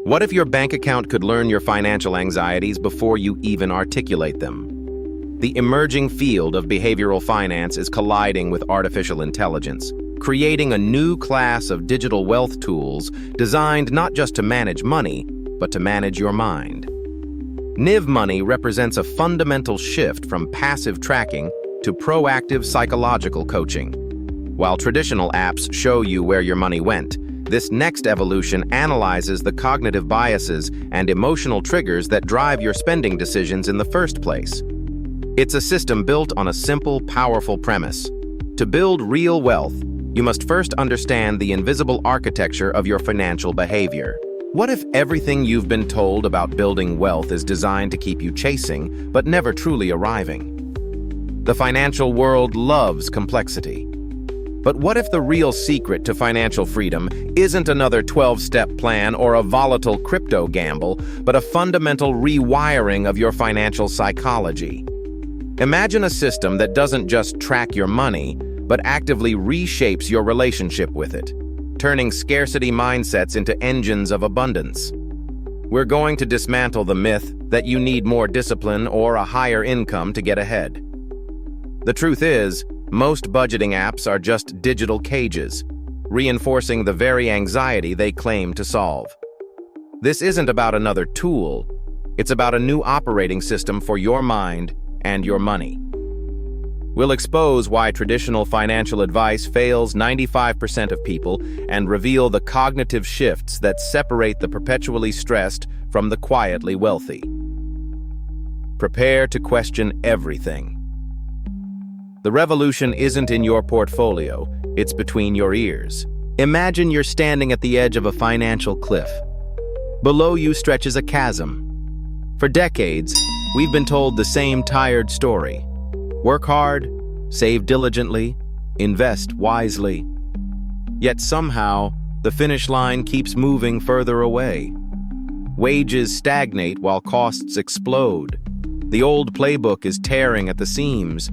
What if your bank account could learn your financial anxieties before you even articulate them? The emerging field of behavioral finance is colliding with artificial intelligence, creating a new class of digital wealth tools designed not just to manage money, but to manage your mind. Niv Money represents a fundamental shift from passive tracking to proactive psychological coaching. While traditional apps show you where your money went, this next evolution analyzes the cognitive biases and emotional triggers that drive your spending decisions in the first place. It's a system built on a simple, powerful premise. To build real wealth, you must first understand the invisible architecture of your financial behavior. What if everything you've been told about building wealth is designed to keep you chasing, but never truly arriving? The financial world loves complexity. But what if the real secret to financial freedom isn't another 12-step plan or a volatile crypto gamble, but a fundamental rewiring of your financial psychology? Imagine a system that doesn't just track your money, but actively reshapes your relationship with it, turning scarcity mindsets into engines of abundance. We're going to dismantle the myth that you need more discipline or a higher income to get ahead. The truth is, most budgeting apps are just digital cages, reinforcing the very anxiety they claim to solve. This isn't about another tool, it's about a new operating system for your mind and your money. We'll expose why traditional financial advice fails 95% of people and reveal the cognitive shifts that separate the perpetually stressed from the quietly wealthy. Prepare to question everything. The revolution isn't in your portfolio, it's between your ears. Imagine you're standing at the edge of a financial cliff. Below you stretches a chasm. For decades, we've been told the same tired story. Work hard, save diligently, invest wisely. Yet somehow, the finish line keeps moving further away. Wages stagnate while costs explode. The old playbook is tearing at the seams.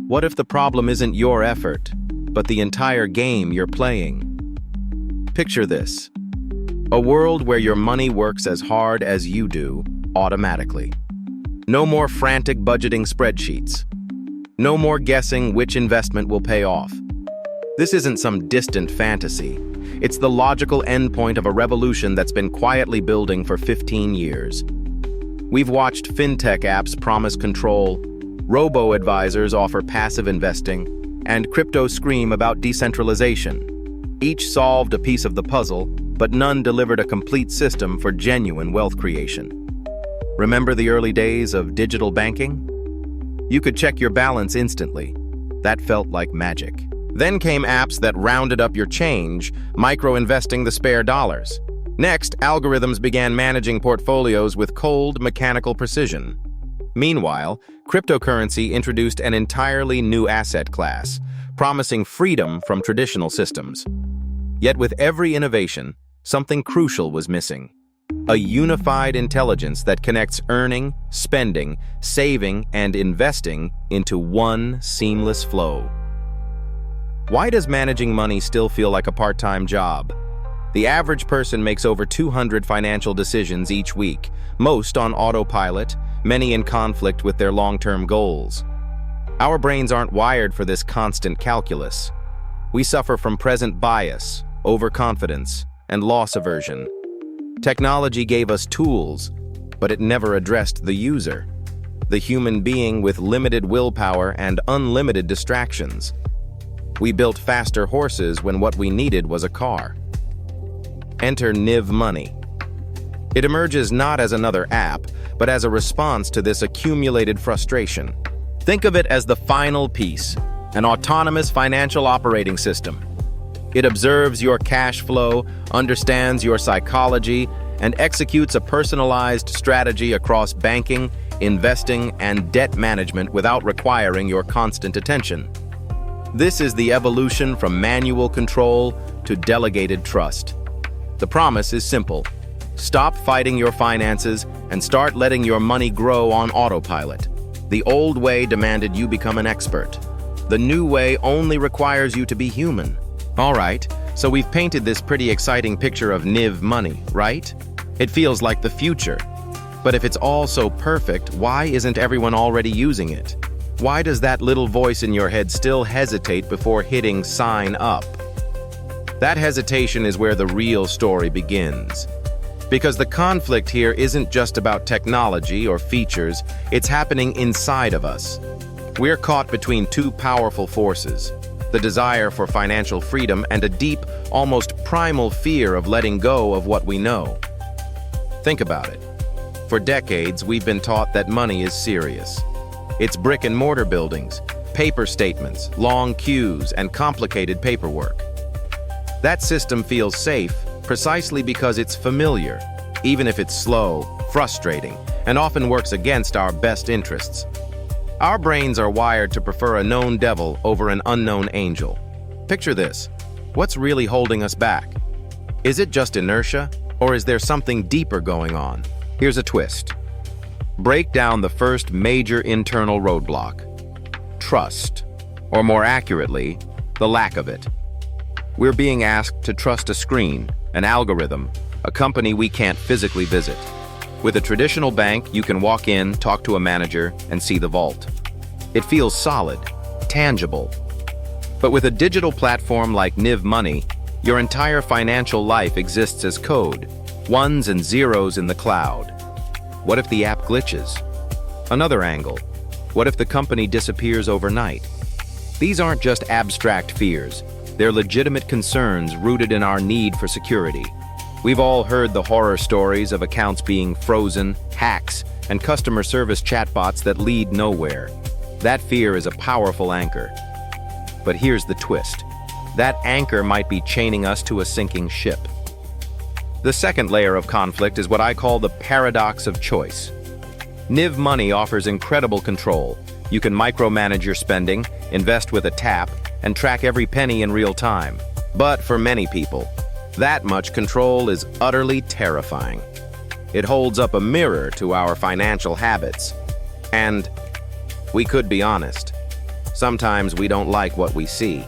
What if the problem isn't your effort, but the entire game you're playing? Picture this: a world where your money works as hard as you do, automatically. No more frantic budgeting spreadsheets. No more guessing which investment will pay off. This isn't some distant fantasy. It's the logical endpoint of a revolution that's been quietly building for 15 years. We've watched fintech apps promise control, robo-advisors offer passive investing, and crypto scream about decentralization. Each solved a piece of the puzzle, but none delivered a complete system for genuine wealth creation. Remember the early days of digital banking? You could check your balance instantly. That felt like magic. Then came apps that rounded up your change, micro-investing the spare dollars. Next, algorithms began managing portfolios with cold, mechanical precision. Meanwhile, cryptocurrency introduced an entirely new asset class, promising freedom from traditional systems. Yet with every innovation, something crucial was missing: a unified intelligence that connects earning, spending, saving, and investing into one seamless flow. Why does managing money still feel like a part-time job? The average person makes over 200 financial decisions each week, most on autopilot, many in conflict with their long-term goals. Our brains aren't wired for this constant calculus. We suffer from present bias, overconfidence, and loss aversion. Technology gave us tools, but it never addressed the user, the human being with limited willpower and unlimited distractions. We built faster horses when what we needed was a car. Enter Niv Money. It emerges not as another app, but as a response to this accumulated frustration. Think of it as the final piece, an autonomous financial operating system. It observes your cash flow, understands your psychology, and executes a personalized strategy across banking, investing, and debt management without requiring your constant attention. This is the evolution from manual control to delegated trust. The promise is simple: stop fighting your finances and start letting your money grow on autopilot. The old way demanded you become an expert. The new way only requires you to be human. All right, so we've painted this pretty exciting picture of Niv Money, right? It feels like the future. But if it's all so perfect, why isn't everyone already using it? Why does that little voice in your head still hesitate before hitting sign up? That hesitation is where the real story begins. Because the conflict here isn't just about technology or features, it's happening inside of us. We're caught between two powerful forces, the desire for financial freedom and a deep, almost primal fear of letting go of what we know. Think about it. For decades, we've been taught that money is serious. It's brick and mortar buildings, paper statements, long queues, and complicated paperwork. That system feels safe precisely because it's familiar, even if it's slow, frustrating, and often works against our best interests. Our brains are wired to prefer a known devil over an unknown angel. Picture this. What's really holding us back? Is it just inertia, or is there something deeper going on? Here's a twist. Break down the first major internal roadblock: trust, or more accurately, the lack of it. We're being asked to trust a screen, an algorithm, a company we can't physically visit. With a traditional bank, you can walk in, talk to a manager, and see the vault. It feels solid, tangible. But with a digital platform like Niv Money, your entire financial life exists as code, ones and zeros in the cloud. What if the app glitches? Another angle. What if the company disappears overnight? These aren't just abstract fears. They're legitimate concerns rooted in our need for security. We've all heard the horror stories of accounts being frozen, hacks, and customer service chatbots that lead nowhere. That fear is a powerful anchor. But here's the twist. That anchor might be chaining us to a sinking ship. The second layer of conflict is what I call the paradox of choice. Niv Money offers incredible control. You can micromanage your spending, invest with a tap, and track every penny in real time. But for many people, that much control is utterly terrifying. It holds up a mirror to our financial habits. And we could be honest, sometimes we don't like what we see.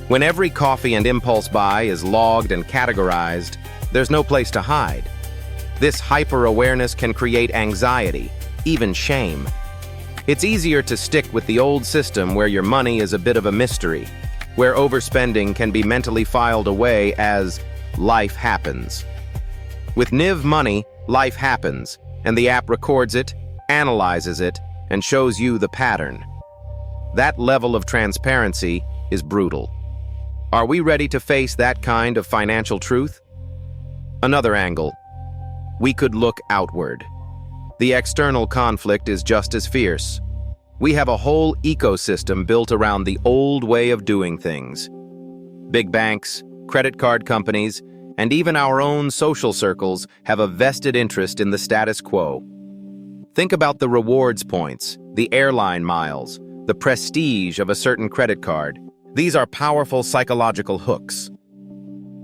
When every coffee and impulse buy is logged and categorized, there's no place to hide. This hyper-awareness can create anxiety, even shame. It's easier to stick with the old system where your money is a bit of a mystery, where overspending can be mentally filed away as life happens. With Niv Money, life happens, and the app records it, analyzes it, and shows you the pattern. That level of transparency is brutal. Are we ready to face that kind of financial truth? Another angle. We could look outward. The external conflict is just as fierce. We have a whole ecosystem built around the old way of doing things. Big banks, credit card companies, and even our own social circles have a vested interest in the status quo. Think about the rewards points, the airline miles, the prestige of a certain credit card. These are powerful psychological hooks.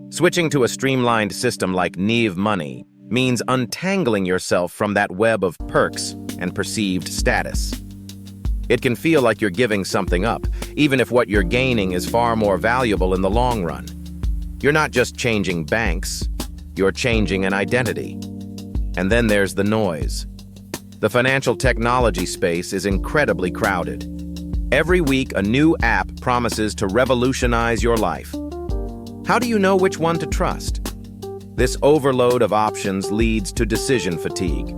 Switching to a streamlined system like Niv Money means untangling yourself from that web of perks and perceived status. It can feel like you're giving something up, even if what you're gaining is far more valuable in the long run. You're not just changing banks, you're changing an identity. And then there's the noise. The financial technology space is incredibly crowded. Every week, a new app promises to revolutionize your life. How do you know which one to trust? This overload of options leads to decision fatigue.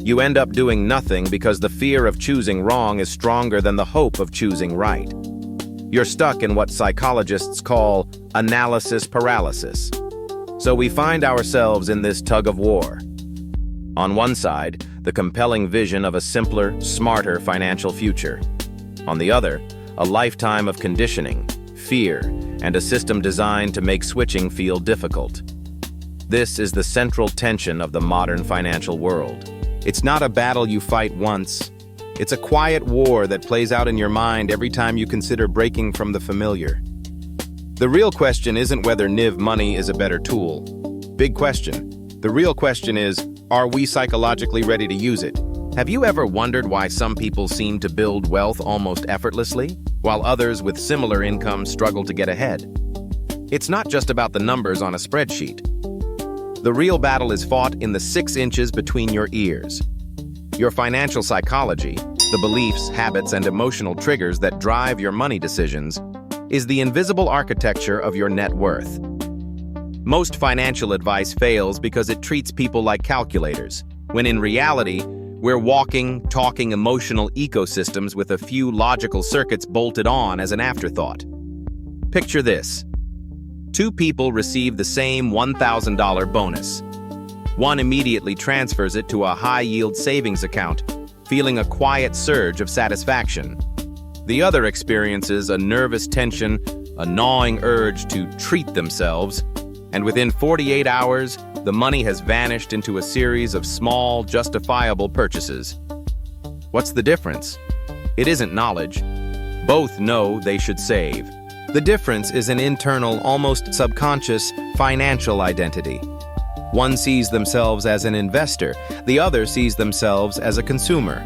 You end up doing nothing because the fear of choosing wrong is stronger than the hope of choosing right. You're stuck in what psychologists call analysis paralysis. So we find ourselves in this tug of war. On one side, the compelling vision of a simpler, smarter financial future. On the other, a lifetime of conditioning, fear, and a system designed to make switching feel difficult. This is the central tension of the modern financial world. It's not a battle you fight once. It's a quiet war that plays out in your mind every time you consider breaking from the familiar. The real question isn't whether Niv Money is a better tool. Big question. The real question is, are we psychologically ready to use it? Have you ever wondered why some people seem to build wealth almost effortlessly, while others with similar incomes struggle to get ahead? It's not just about the numbers on a spreadsheet. The real battle is fought in the 6 inches between your ears. Your financial psychology, the beliefs, habits, and emotional triggers that drive your money decisions, is the invisible architecture of your net worth. Most financial advice fails because it treats people like calculators, when in reality, we're walking, talking emotional ecosystems with a few logical circuits bolted on as an afterthought. Picture this. 2 people receive the same $1,000 bonus. One immediately transfers it to a high-yield savings account, feeling a quiet surge of satisfaction. The other experiences a nervous tension, a gnawing urge to treat themselves, and within 48 hours, the money has vanished into a series of small, justifiable purchases. What's the difference? It isn't knowledge. Both know they should save. The difference is an internal, almost subconscious, financial identity. One sees themselves as an investor, the other sees themselves as a consumer.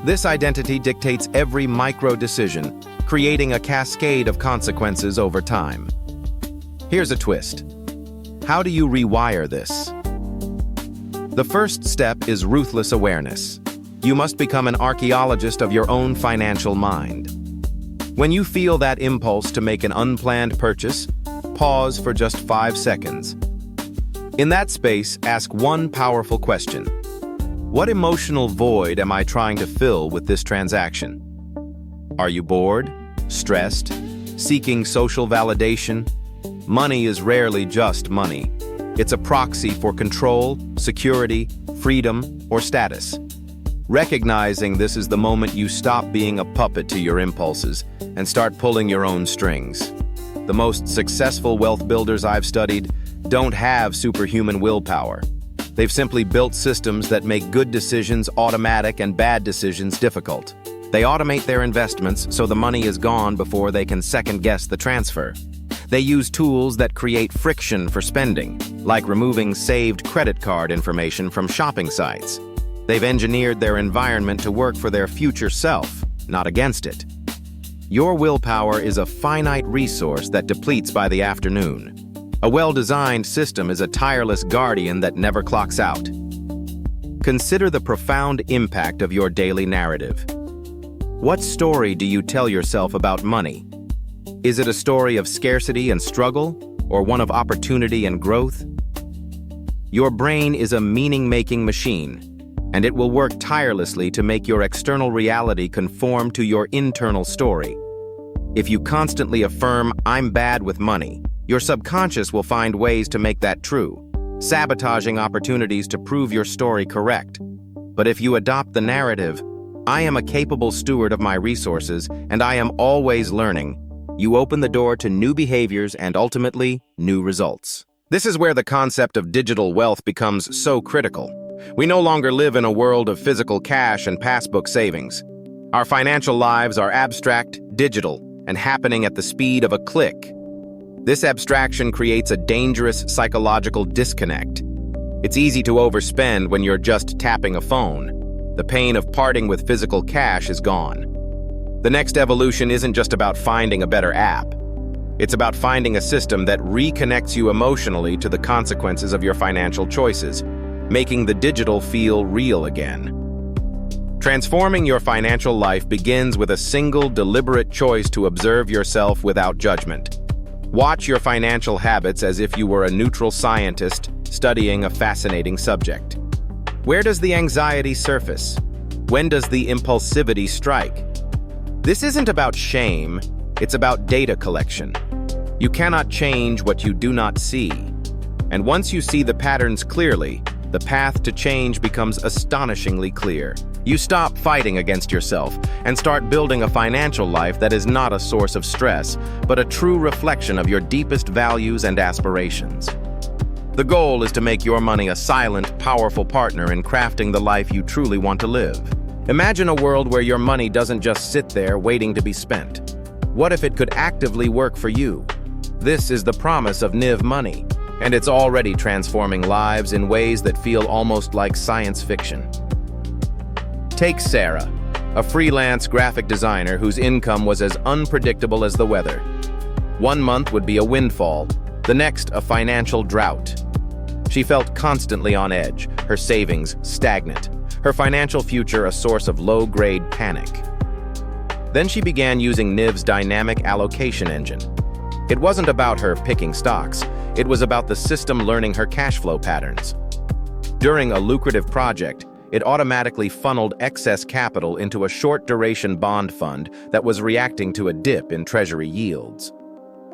This identity dictates every micro-decision, creating a cascade of consequences over time. Here's a twist. How do you rewire this? The first step is ruthless awareness. You must become an archaeologist of your own financial mind. When you feel that impulse to make an unplanned purchase, pause for just 5 seconds. In that space, ask one powerful question. What emotional void am I trying to fill with this transaction? Are you bored, stressed, seeking social validation? Money is rarely just money. It's a proxy for control, security, freedom, or status. Recognizing this is the moment you stop being a puppet to your impulses and start pulling your own strings. The most successful wealth builders I've studied don't have superhuman willpower. They've simply built systems that make good decisions automatic and bad decisions difficult. They automate their investments so the money is gone before they can second-guess the transfer. They use tools that create friction for spending, like removing saved credit card information from shopping sites. They've engineered their environment to work for their future self, not against it. Your willpower is a finite resource that depletes by the afternoon. A well-designed system is a tireless guardian that never clocks out. Consider the profound impact of your daily narrative. What story do you tell yourself about money? Is it a story of scarcity and struggle, or one of opportunity and growth? Your brain is a meaning-making machine, and it will work tirelessly to make your external reality conform to your internal story. If you constantly affirm, "I'm bad with money," your subconscious will find ways to make that true, sabotaging opportunities to prove your story correct. But if you adopt the narrative, "I am a capable steward of my resources, and I am always learning," you open the door to new behaviors and ultimately, new results. This is where the concept of digital wealth becomes so critical. We no longer live in a world of physical cash and passbook savings. Our financial lives are abstract, digital, and happening at the speed of a click. This abstraction creates a dangerous psychological disconnect. It's easy to overspend when you're just tapping a phone. The pain of parting with physical cash is gone. The next evolution isn't just about finding a better app. It's about finding a system that reconnects you emotionally to the consequences of your financial choices, making the digital feel real again. Transforming your financial life begins with a single, deliberate choice to observe yourself without judgment. Watch your financial habits as if you were a neutral scientist studying a fascinating subject. Where does the anxiety surface? When does the impulsivity strike? This isn't about shame, it's about data collection. You cannot change what you do not see. And once you see the patterns clearly, the path to change becomes astonishingly clear. You stop fighting against yourself and start building a financial life that is not a source of stress, but a true reflection of your deepest values and aspirations. The goal is to make your money a silent, powerful partner in crafting the life you truly want to live. Imagine a world where your money doesn't just sit there waiting to be spent. What if it could actively work for you? This is the promise of Niv Money, and it's already transforming lives in ways that feel almost like science fiction. Take Sarah, a freelance graphic designer whose income was as unpredictable as the weather. One month would be a windfall, the next a financial drought. She felt constantly on edge, her savings stagnant, her financial future a source of low-grade panic. Then she began using Niv's dynamic allocation engine. It wasn't about her picking stocks, it was about the system learning her cash flow patterns. During a lucrative project, it automatically funneled excess capital into a short-duration bond fund that was reacting to a dip in treasury yields.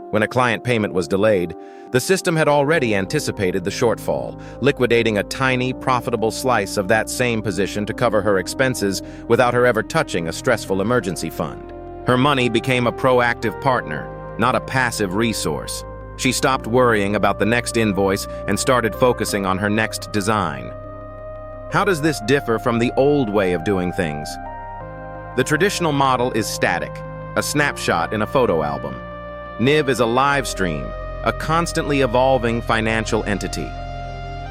When a client payment was delayed, the system had already anticipated the shortfall, liquidating a tiny, profitable slice of that same position to cover her expenses without her ever touching a stressful emergency fund. Her money became a proactive partner, not a passive resource. She stopped worrying about the next invoice and started focusing on her next design. How does this differ from the old way of doing things? The traditional model is static, a snapshot in a photo album. Niv is a live stream, a constantly evolving financial entity.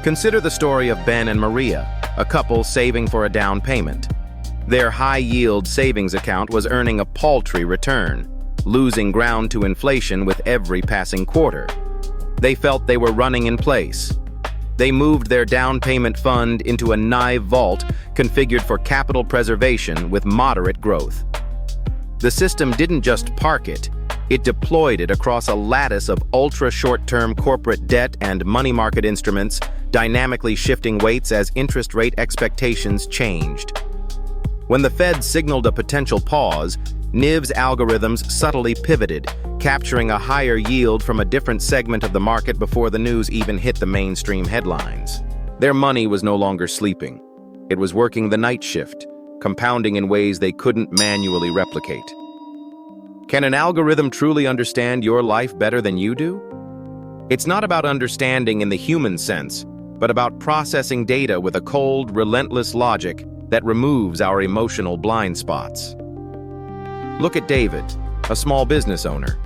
Consider the story of Ben and Maria, a couple saving for a down payment. Their high-yield savings account was earning a paltry return, losing ground to inflation with every passing quarter. They felt they were running in place. They moved their down payment fund into a Niv vault configured for capital preservation with moderate growth. The system didn't just park it, it deployed it across a lattice of ultra-short-term corporate debt and money market instruments, dynamically shifting weights as interest rate expectations changed. When the Fed signaled a potential pause, Niv's algorithms subtly pivoted, capturing a higher yield from a different segment of the market before the news even hit the mainstream headlines. Their money was no longer sleeping. It was working the night shift, compounding in ways they couldn't manually replicate. Can an algorithm truly understand your life better than you do? It's not about understanding in the human sense, but about processing data with a cold, relentless logic that removes our emotional blind spots. Look at David, a small business owner.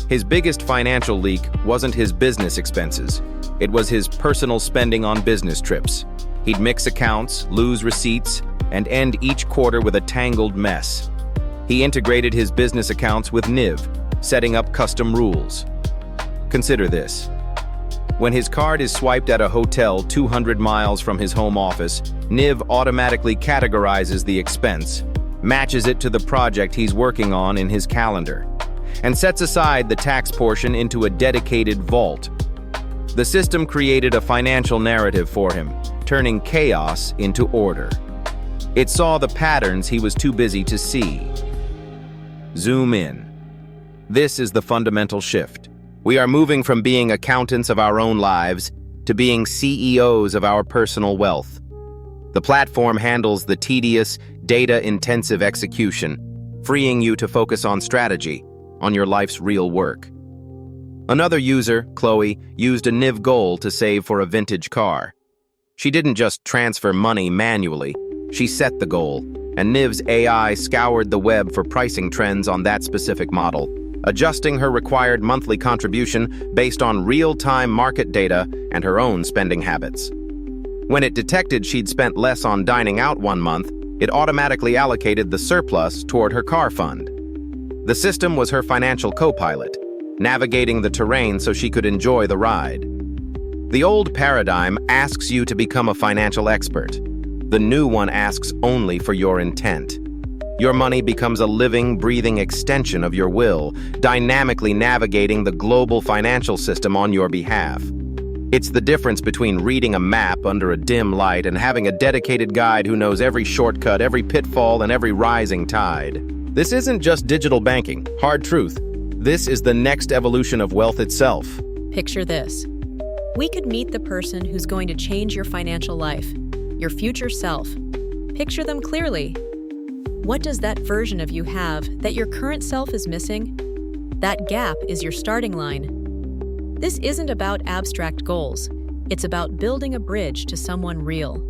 His biggest financial leak wasn't his business expenses. It was his personal spending on business trips. He'd mix accounts, lose receipts, and end each quarter with a tangled mess. He integrated his business accounts with Niv, setting up custom rules. Consider this. When his card is swiped at a hotel 200 miles from his home office, Niv automatically categorizes the expense, matches it to the project he's working on in his calendar, and sets aside the tax portion into a dedicated vault. The system created a financial narrative for him, turning chaos into order. It saw the patterns he was too busy to see. Zoom in. This is the fundamental shift. We are moving from being accountants of our own lives to being CEOs of our personal wealth. The platform handles the tedious, data-intensive execution, freeing you to focus on strategy, on your life's real work. Another user, Chloe, used a Niv goal to save for a vintage car. She didn't just transfer money manually, she set the goal, and Niv's AI scoured the web for pricing trends on that specific model, adjusting her required monthly contribution based on real-time market data and her own spending habits. When it detected she'd spent less on dining out one month, it automatically allocated the surplus toward her car fund. The system was her financial co-pilot, navigating the terrain so she could enjoy the ride. The old paradigm asks you to become a financial expert. The new one asks only for your intent. Your money becomes a living, breathing extension of your will, dynamically navigating the global financial system on your behalf. It's the difference between reading a map under a dim light and having a dedicated guide who knows every shortcut, every pitfall, and every rising tide. This isn't just digital banking, hard truth. This is the next evolution of wealth itself. Picture this. We could meet the person who's going to change your financial life, your future self. Picture them clearly. What does that version of you have that your current self is missing? That gap is your starting line. This isn't about abstract goals. It's about building a bridge to someone real.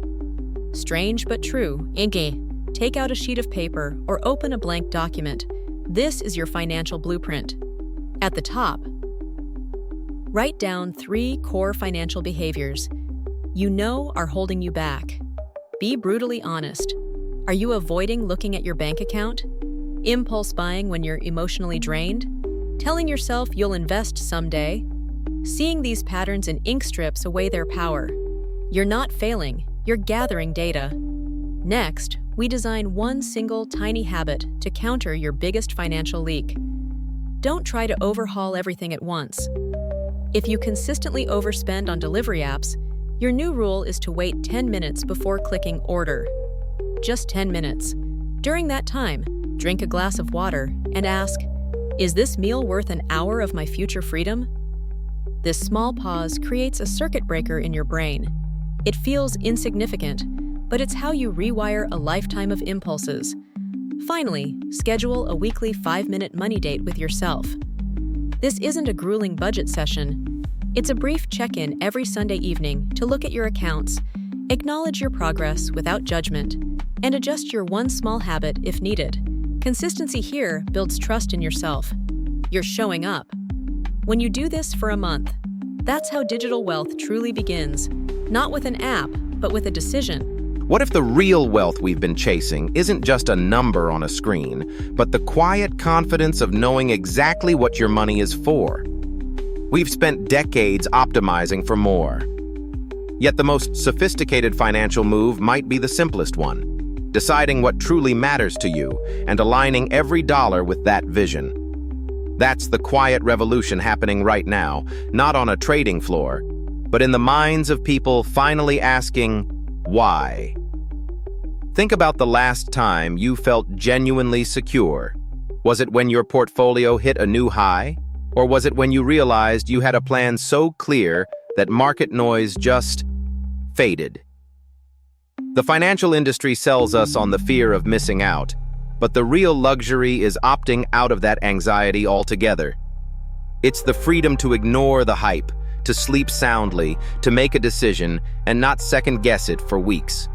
Strange but true. Inky. Take out a sheet of paper or open a blank document. This is your financial blueprint. At the top, write down 3 core financial behaviors you know are holding you back. Be brutally honest. Are you avoiding looking at your bank account? Impulse buying when you're emotionally drained? Telling yourself you'll invest someday? Seeing these patterns in ink strips away their power. You're not failing, you're gathering data. Next, we design one single tiny habit to counter your biggest financial leak. Don't try to overhaul everything at once. If you consistently overspend on delivery apps, your new rule is to wait 10 minutes before clicking order. Just 10 minutes. During that time, drink a glass of water and ask, is this meal worth an hour of my future freedom? This small pause creates a circuit breaker in your brain. It feels insignificant, but it's how you rewire a lifetime of impulses. Finally, schedule a weekly 5-minute money date with yourself. This isn't a grueling budget session. It's a brief check-in every Sunday evening to look at your accounts, acknowledge your progress without judgment, and adjust your one small habit if needed. Consistency here builds trust in yourself. You're showing up. When you do this for a month, that's how digital wealth truly begins. Not with an app, but with a decision. What if the real wealth we've been chasing isn't just a number on a screen, but the quiet confidence of knowing exactly what your money is for? We've spent decades optimizing for more. Yet the most sophisticated financial move might be the simplest one, deciding what truly matters to you and aligning every dollar with that vision. That's the quiet revolution happening right now, not on a trading floor, but in the minds of people finally asking, why? Think about the last time you felt genuinely secure. Was it when your portfolio hit a new high? Or was it when you realized you had a plan so clear that market noise just faded? The financial industry sells us on the fear of missing out, but the real luxury is opting out of that anxiety altogether. It's the freedom to ignore the hype, to sleep soundly, to make a decision, and not second-guess it for weeks.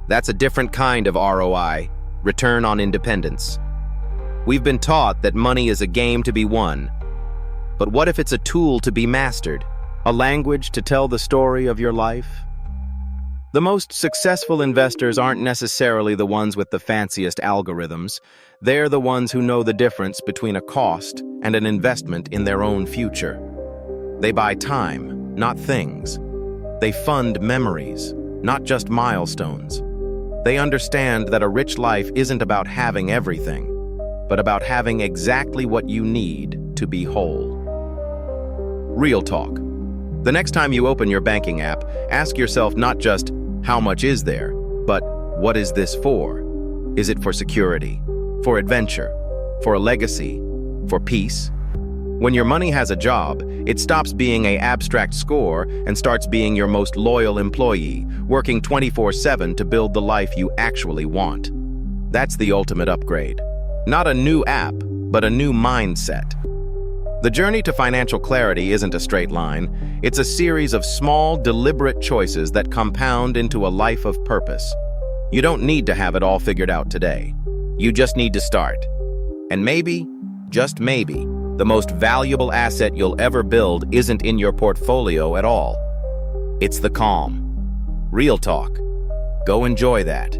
That's a different kind of ROI, return on independence. We've been taught that money is a game to be won. But what if it's a tool to be mastered? A language to tell the story of your life? The most successful investors aren't necessarily the ones with the fanciest algorithms. They're the ones who know the difference between a cost and an investment in their own future. They buy time, not things. They fund memories, not just milestones. They understand that a rich life isn't about having everything, but about having exactly what you need to be whole. Real talk. The next time you open your banking app, ask yourself not just, how much is there, but what is this for? Is it for security, for adventure, for a legacy, for peace? When your money has a job, it stops being an abstract score and starts being your most loyal employee, working 24/7 to build the life you actually want. That's the ultimate upgrade. Not a new app, but a new mindset. The journey to financial clarity isn't a straight line. It's a series of small, deliberate choices that compound into a life of purpose. You don't need to have it all figured out today. You just need to start. And maybe, just maybe, the most valuable asset you'll ever build isn't in your portfolio at all. It's the calm. Real talk. Go enjoy that.